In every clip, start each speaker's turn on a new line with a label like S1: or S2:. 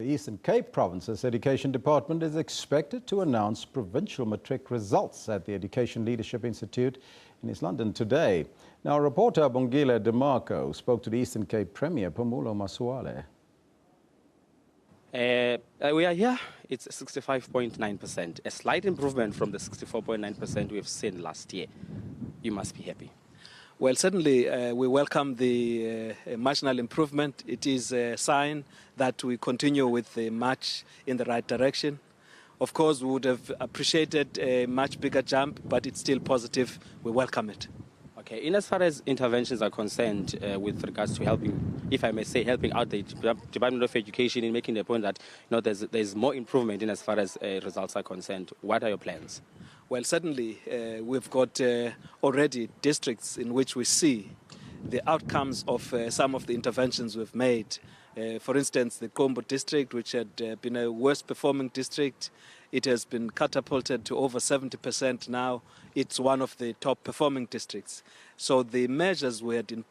S1: The Eastern Cape Province's Education Department is expected to announce provincial matric results at the Education Leadership Institute in East London today. Now, reporter Bongile DeMarco spoke to the Eastern Cape Premier Phumulo Masualle.
S2: We are here. It's 65.9%, a slight improvement from the 64.9% we've seen last year. You must be happy.
S3: Well, certainly we welcome the marginal improvement. It is a sign that we continue with the march in the right direction. Of course, we would have appreciated a much bigger jump, but it's still positive. We welcome it.
S2: Okay, in as far as interventions are concerned with regards to helping, if I may say, helping out the Department of Education in making the point that there's more improvement in as far as results are concerned, what are your plans?
S3: Well, certainly we've got already districts in which we see the outcomes of some of the interventions we've made. For instance, the Kombo district, which had been a worst performing district, it has been catapulted to over 70% now. It's one of the top performing districts. So the measures we had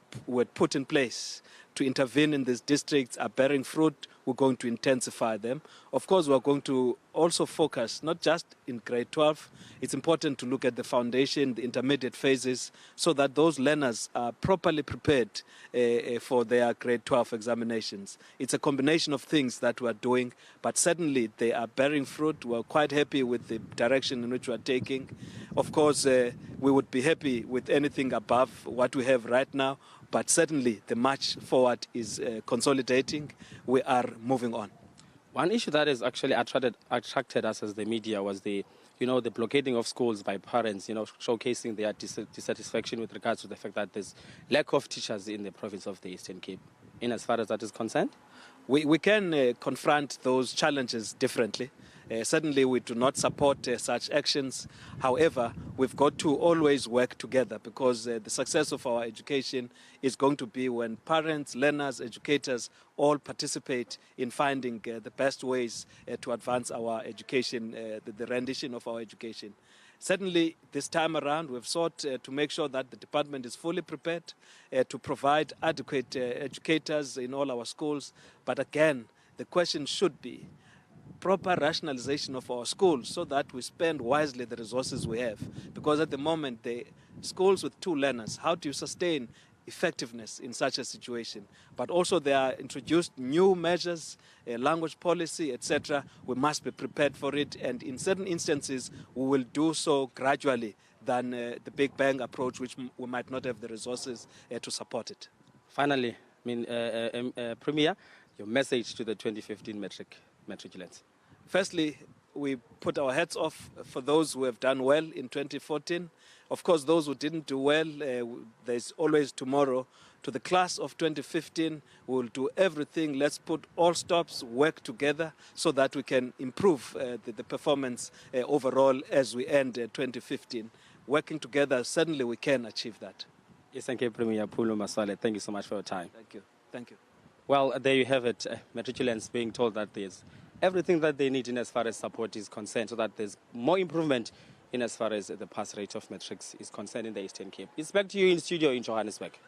S3: put in place to intervene in these districts are bearing fruit. We're going to intensify them. Of course, we're going to also focus not just in grade 12. It's important to look at the foundation, the intermediate phases, so that those learners are properly prepared for their grade 12 examinations. It's a combination of things that we're doing, but certainly they are bearing fruit. We're quite happy with the direction in which we're taking. Of course, we would be happy with anything above what we have right now, but certainly the march forward is consolidating. We are moving on.
S2: One issue that has actually attracted us as the media was the blockading of schools by parents, showcasing their dissatisfaction with regards to the fact that there's lack of teachers in the province of the Eastern Cape. In as far as that is concerned?
S3: We can confront those challenges differently. Certainly, we do not support such actions. However, we've got to always work together because the success of our education is going to be when parents, learners, educators all participate in finding the best ways to advance our education, the rendition of our education. Certainly, this time around, we've sought to make sure that the department is fully prepared to provide adequate educators in all our schools. But again, the question should be proper rationalization of our schools so that we spend wisely the resources we have. Because at the moment, the schools with 2 learners, how do you sustain effectiveness in such a situation? But also there are introduced new measures, language policy, etc. We must be prepared for it, and in certain instances we will do so gradually than the big bang approach, which we might not have the resources to support it.
S2: Finally, Premier, your message to the 2015 matriculants.
S3: Firstly, we put our hats off for those who have done well in 2014. Of course, those who didn't do well, there's always tomorrow. To the class of 2015, we'll do everything. Let's put all stops, work together so that we can improve the performance overall as we end 2015. Working together, certainly we can achieve that.
S2: Yes, thank you, Premier Phumulo Masualle. Thank you so much for your time.
S3: Thank you. Thank you.
S2: Well, there you have it. Matriculants being told that there's everything that they need in as far as support is concerned, so that there's more improvement in as far as the pass rate of matrics is concerned in the Eastern Cape. It's back to you in studio in Johannesburg.